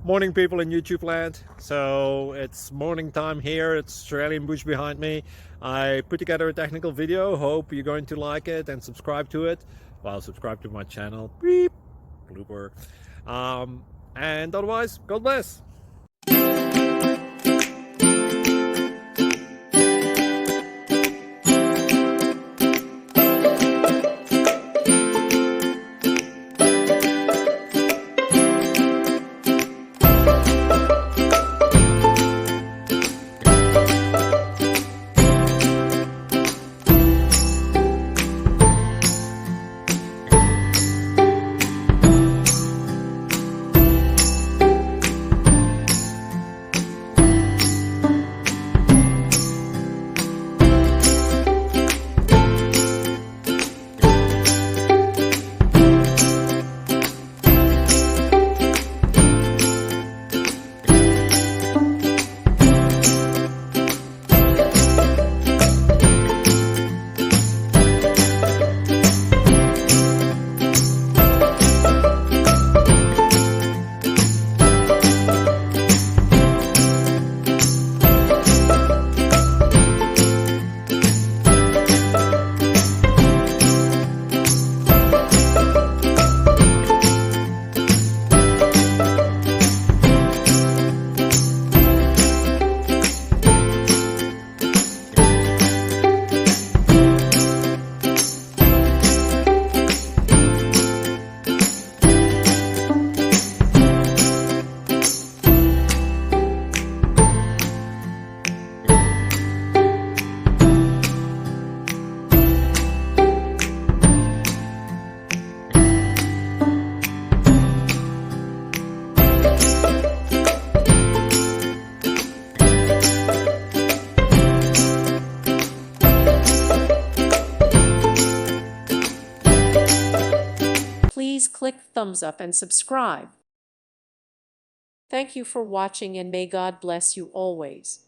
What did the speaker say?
Morning, people in YouTube land. So it's morning time here. It's Australian bush behind me. I put together a technical video. Hope you're going to like it and subscribe to it. Well, subscribe to my channel. Beep. Blooper. And otherwise, God bless. Please click thumbs up and subscribe. Thank you for watching and may God bless you always.